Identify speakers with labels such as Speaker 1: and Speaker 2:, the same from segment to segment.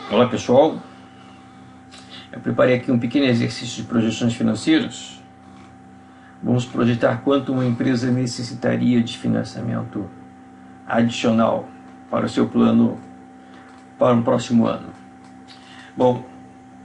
Speaker 1: Olá pessoal, eu preparei aqui um pequeno exercício de projeções financeiras. Vamos projetar quanto uma empresa necessitaria de financiamento adicional para o seu plano para o próximo ano. Bom,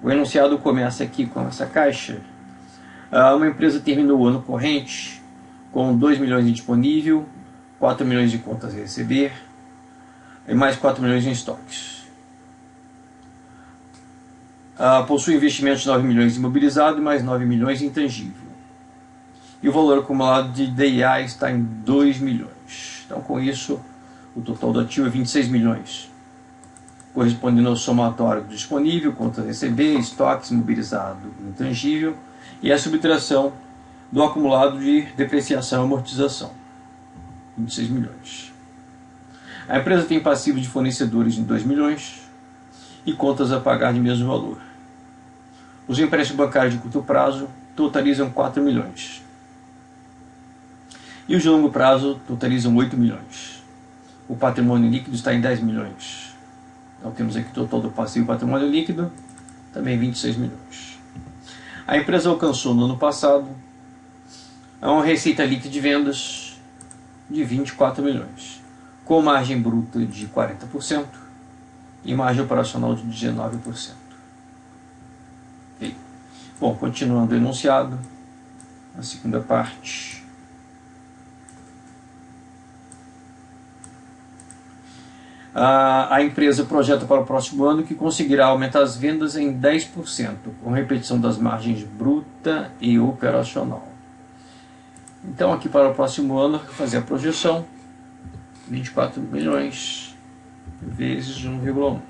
Speaker 1: o enunciado começa aqui com essa caixa. Uma empresa terminou o ano corrente com 2 milhões em disponível, 4 milhões de contas a receber e mais 4 milhões em estoques. Possui investimentos de 9 milhões imobilizado e mais 9 milhões em intangível. E o valor acumulado de DIA está em 2 milhões. Então, com isso, o total do ativo é 26 milhões, correspondendo ao somatório do disponível, contas a receber, estoques, imobilizado e intangível, e a subtração do acumulado de depreciação e amortização, 26 milhões. A empresa tem passivo de fornecedores em 2 milhões e contas a pagar de mesmo valor. Os empréstimos bancários de curto prazo totalizam 4 milhões. E os de longo prazo totalizam 8 milhões. O patrimônio líquido está em 10 milhões. Então temos aqui o total do passivo e patrimônio líquido, também 26 milhões. A empresa alcançou no ano passado uma receita líquida de vendas de 24 milhões, com margem bruta de 40% e margem operacional de 19%. Okay. Bom, continuando o enunciado, a segunda parte. A empresa projeta para o próximo ano que conseguirá aumentar as vendas em 10%, com repetição das margens bruta e operacional. Então, aqui para o próximo ano, fazer a projeção, 24 milhões vezes 1,1.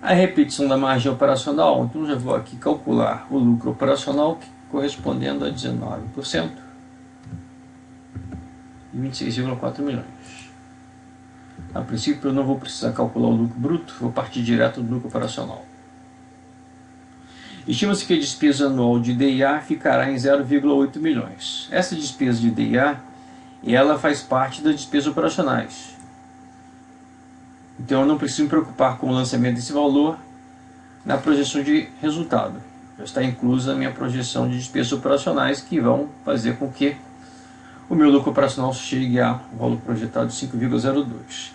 Speaker 1: A repetição da margem operacional, então já vou aqui calcular o lucro operacional, correspondendo a 19%, e 26,4 milhões. A princípio eu não vou precisar calcular o lucro bruto, vou partir direto do lucro operacional. Estima-se que a despesa anual de DIA ficará em 0,8 milhões. Essa despesa de DIA, ela faz parte das despesas operacionais. Então eu não preciso me preocupar com o lançamento desse valor na projeção de resultado. Já está inclusa a minha projeção de despesas operacionais, que vão fazer com que o meu lucro operacional chegue a um valor projetado de 5,02.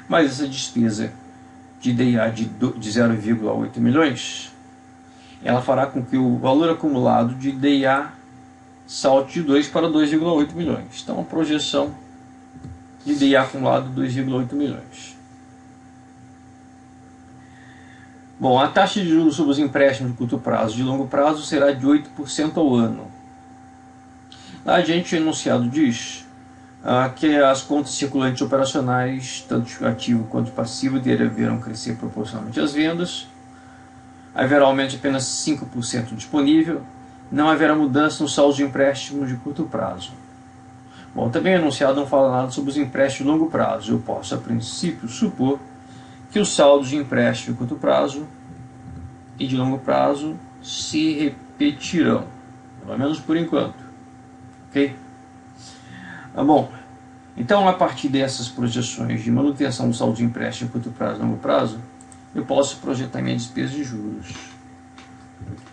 Speaker 1: Mas essa despesa de DIA de 0,8 milhões, ela fará com que o valor acumulado de DIA salte de 2 para 2,8 milhões. Então a projeção de DIA acumulado 2,8 milhões. Bom, a taxa de juros sobre os empréstimos de curto prazo e de longo prazo será de 8% ao ano. Lá adiante o enunciado diz que as contas circulantes operacionais, tanto ativo quanto passivo, deverão crescer proporcionalmente às vendas. Haverá aumento de apenas 5% disponível. Não haverá mudança no saldo de empréstimos de curto prazo. Bom, também o enunciado não fala nada sobre os empréstimos de longo prazo. Eu posso, a princípio, supor que os saldos de empréstimo de curto prazo e de longo prazo se repetirão, pelo menos por enquanto. Ok? Bom, então a partir dessas projeções de manutenção do saldo de empréstimo de curto prazo e longo prazo, eu posso projetar minha despesa de juros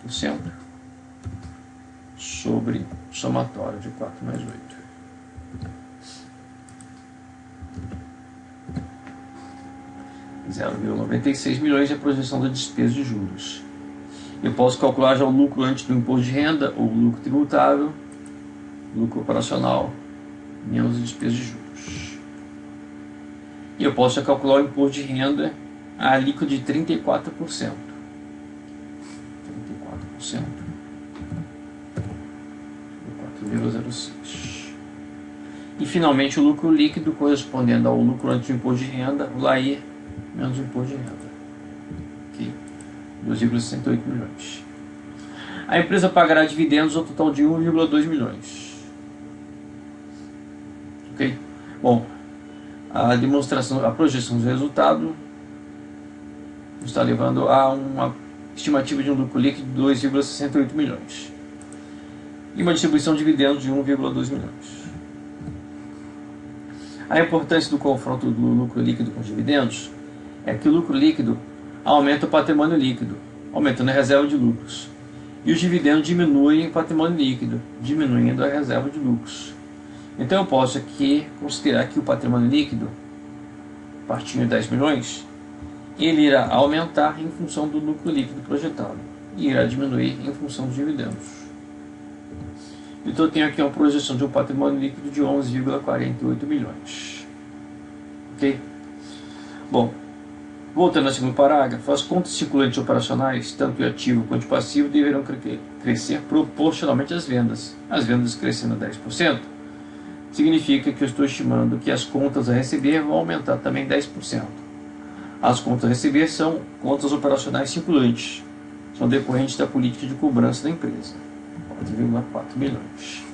Speaker 1: 8% sobre somatório de 4 mais 8. R$0,96 milhões é a projeção da despesa de juros. Eu posso calcular já o lucro antes do imposto de renda, ou lucro tributável, lucro operacional, menos a despesa de juros. E eu posso já calcular o imposto de renda a alíquota de 34%. 34%. De 4,06. E finalmente o lucro líquido correspondendo ao lucro antes do imposto de renda, o LAI, menos o imposto de renda. Aqui, 2,68 milhões. A empresa pagará dividendos ao total de 1,2 milhões. Ok? Bom, a demonstração, a projeção do resultado está levando a uma estimativa de um lucro líquido de 2,68 milhões e uma distribuição de dividendos de 1,2 milhões. A importância do confronto do lucro líquido com os dividendos é que o lucro líquido aumenta o patrimônio líquido, aumentando a reserva de lucros. E os dividendos diminuem o patrimônio líquido, diminuindo a reserva de lucros. Então eu posso aqui considerar que o patrimônio líquido, partindo de 10 milhões, ele irá aumentar em função do lucro líquido projetado e irá diminuir em função dos dividendos. Então eu tenho aqui uma projeção de um patrimônio líquido de 11,48 milhões. Ok? Bom, voltando ao segundo parágrafo, as contas circulantes operacionais, tanto de ativo quanto de passivo, deverão crescer proporcionalmente às vendas. As vendas crescendo 10%, significa que eu estou estimando que as contas a receber vão aumentar também 10%. As contas a receber são contas operacionais circulantes, são decorrentes da política de cobrança da empresa, 4,4 milhões.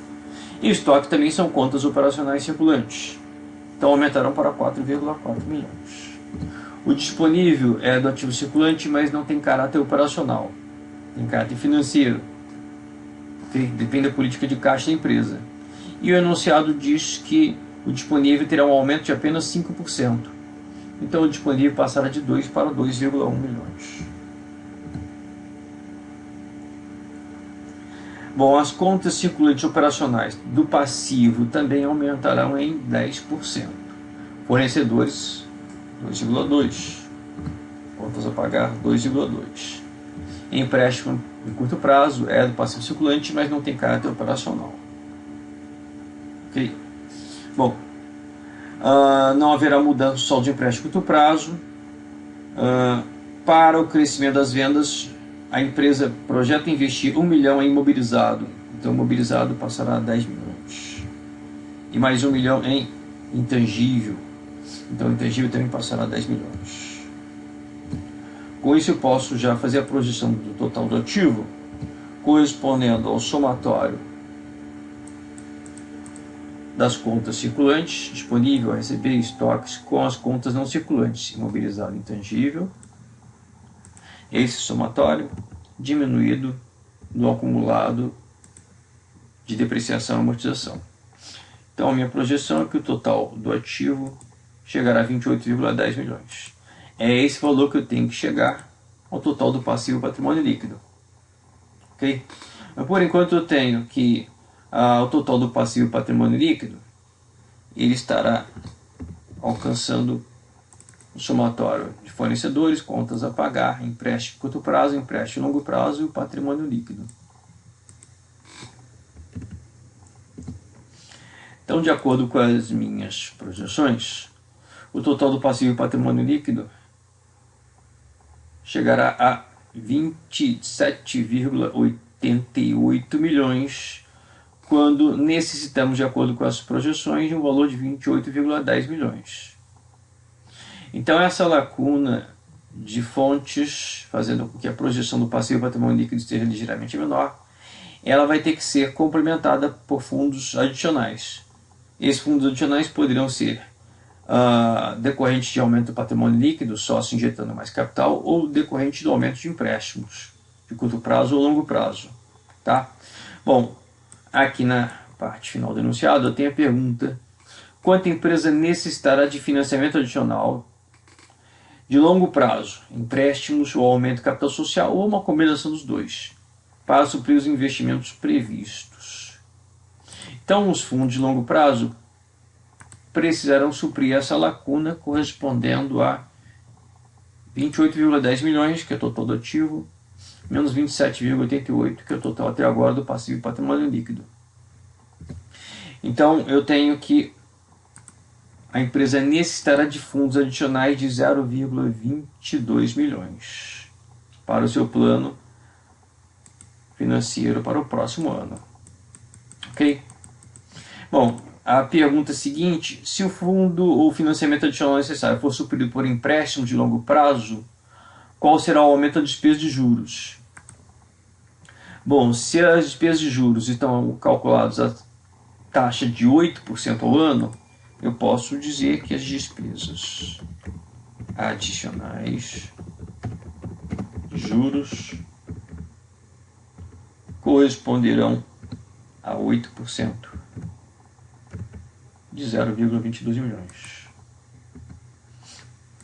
Speaker 1: E estoque também são contas operacionais circulantes, então aumentarão para 4,4 milhões. O disponível é do ativo circulante, mas não tem caráter operacional, tem caráter financeiro, okay? Depende da política de caixa da empresa. E o enunciado diz que o disponível terá um aumento de apenas 5%. Então o disponível passará de 2 para 2,1 milhões. Bom, as contas circulantes operacionais do passivo também aumentarão em 10%. Fornecedores, 2,2%. Contas a pagar, 2,2%. Empréstimo de curto prazo é do passivo circulante, mas não tem caráter operacional. Ok? Bom, não haverá mudança no saldo de empréstimo de curto prazo. Para o crescimento das vendas, a empresa projeta investir 1 milhão em imobilizado. Então, o imobilizado passará a 10 milhões. E mais 1 milhão em intangível. Então, o intangível também passará a 10 milhões. Com isso, eu posso já fazer a projeção do total do ativo, correspondendo ao somatório das contas circulantes, disponível a receber, estoques, com as contas não circulantes, imobilizado intangível. Esse somatório diminuído do acumulado de depreciação e amortização. Então a minha projeção é que o total do ativo chegará a 28,10 milhões. É esse valor que eu tenho que chegar ao total do passivo patrimônio líquido. Ok? Mas por enquanto eu tenho que o total do passivo patrimônio líquido, ele estará alcançando o somatório de fornecedores, contas a pagar, empréstimo de curto prazo, empréstimo de longo prazo e o patrimônio líquido. Então, de acordo com as minhas projeções, o total do passivo patrimônio líquido chegará a 27,88 milhões, quando necessitamos, de acordo com as projeções, de um valor de 28,10 milhões. Então essa lacuna de fontes, fazendo com que a projeção do passivo patrimônio líquido esteja ligeiramente menor, ela vai ter que ser complementada por fundos adicionais. Esses fundos adicionais poderão ser decorrentes de aumento do patrimônio líquido, sócio injetando mais capital, ou decorrente do aumento de empréstimos, de curto prazo ou longo prazo. Tá? Bom, aqui na parte final do enunciado eu tenho a pergunta: quanto a empresa necessitará de financiamento adicional de longo prazo, empréstimos ou aumento de capital social, ou uma combinação dos dois, para suprir os investimentos previstos? Então os fundos de longo prazo precisarão suprir essa lacuna, correspondendo a 28,10 milhões, que é o total do ativo, menos 27,88, que é o total até agora do passivo e patrimônio líquido. Então eu tenho que a empresa necessitará de fundos adicionais de 0,22 milhões para o seu plano financeiro para o próximo ano. Ok? Bom, a pergunta seguinte: se o fundo ou financiamento adicional necessário for suprido por empréstimo de longo prazo, qual será o aumento da despesa de juros? Bom, se as despesas de juros estão calculadas a taxa de 8% ao ano, eu posso dizer que as despesas adicionais de juros corresponderão a 8% de 0,22 milhões.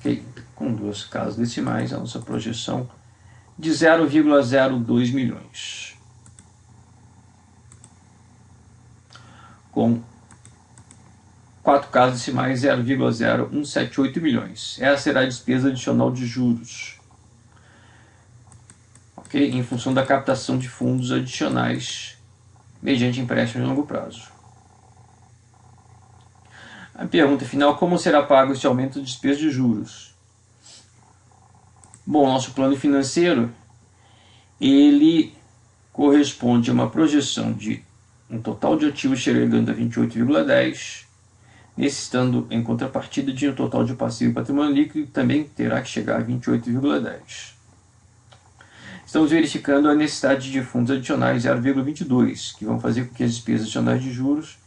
Speaker 1: Ok? Com duas casas decimais, a nossa projeção de 0,02 milhões. Com 4 casas decimais, 0,0178 milhões. Essa será a despesa adicional de juros, ok? Em função da captação de fundos adicionais mediante empréstimos de longo prazo. A pergunta final: como será pago este aumento de despesa de juros? Bom, nosso plano financeiro ele corresponde a uma projeção de um total de ativos chegando a 28,10, necessitando em contrapartida de um total de passivo e patrimônio líquido que também terá que chegar a 28,10. Estamos verificando a necessidade de fundos adicionais 0,22, que vão fazer com que as despesas adicionais de juros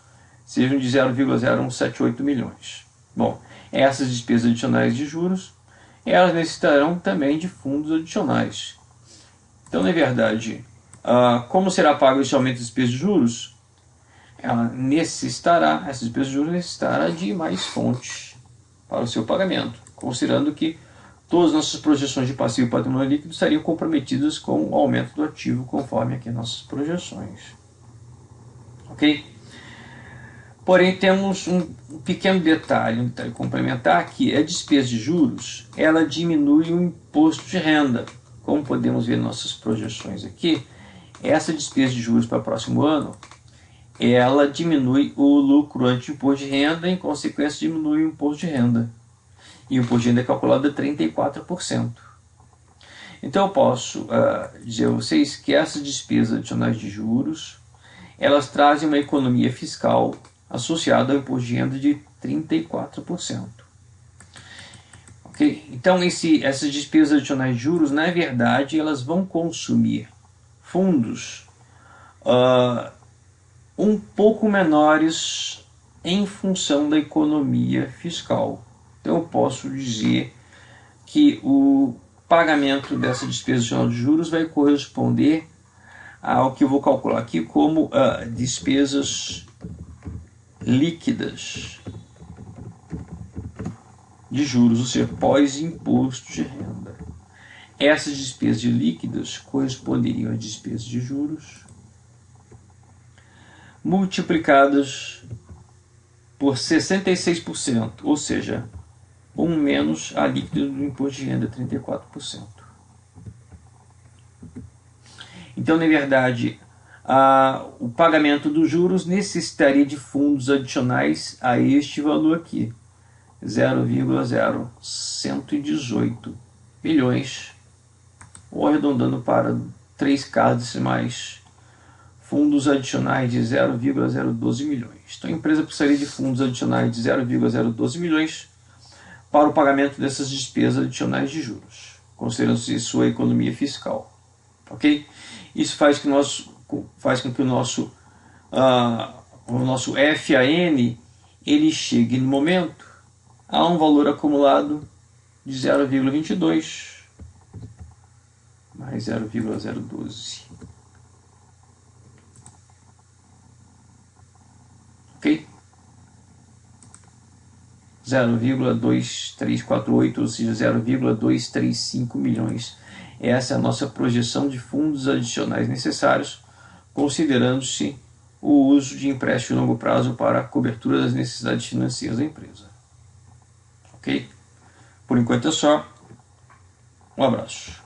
Speaker 1: sejam de 0,0178 milhões. Bom, essas despesas adicionais de juros, elas necessitarão também de fundos adicionais. Então, na verdade, como será pago esse aumento de despesas de juros? Essas despesas de juros necessitará de mais fontes para o seu pagamento, considerando que todas as nossas projeções de passivo e patrimônio líquido estariam comprometidas com o aumento do ativo, conforme aqui nossas projeções. Ok? Porém, temos um pequeno detalhe, um detalhe complementar, que a despesa de juros, ela diminui o imposto de renda. Como podemos ver em nossas projeções aqui, essa despesa de juros para o próximo ano, ela diminui o lucro antes do imposto de renda, em consequência diminui o imposto de renda. E o imposto de renda é calculado a 34%. Então eu posso dizer a vocês que essas despesas adicionais de juros, elas trazem uma economia fiscal associada ao imposto de renda de 34%. Okay? Então essas despesas adicionais de juros, na verdade, elas vão consumir fundos um pouco menores em função da economia fiscal. Então eu posso dizer que o pagamento dessa despesa adicional de juros vai corresponder ao que eu vou calcular aqui como despesas líquidas de juros, ou seja, pós-imposto de renda. Essas despesas líquidas corresponderiam a despesas de juros multiplicadas por 66%, ou seja, 1 menos a líquida do imposto de renda, 34%. Então, na verdade, o pagamento dos juros necessitaria de fundos adicionais a este valor aqui, 0,0118 milhões, ou arredondando para 3 casas decimais, fundos adicionais de 0,012 milhões. Então a empresa precisaria de fundos adicionais de 0,012 milhões para o pagamento dessas despesas adicionais de juros, considerando-se sua economia fiscal. Ok? Isso faz com que o nosso FAN ele chegue no momento a um valor acumulado de 0,22 mais 0,012. Ok? 0,2348, ou seja, 0,235 milhões. Essa é a nossa projeção de fundos adicionais necessários, considerando-se o uso de empréstimo de longo prazo para a cobertura das necessidades financeiras da empresa. Ok? Por enquanto é só. Um abraço.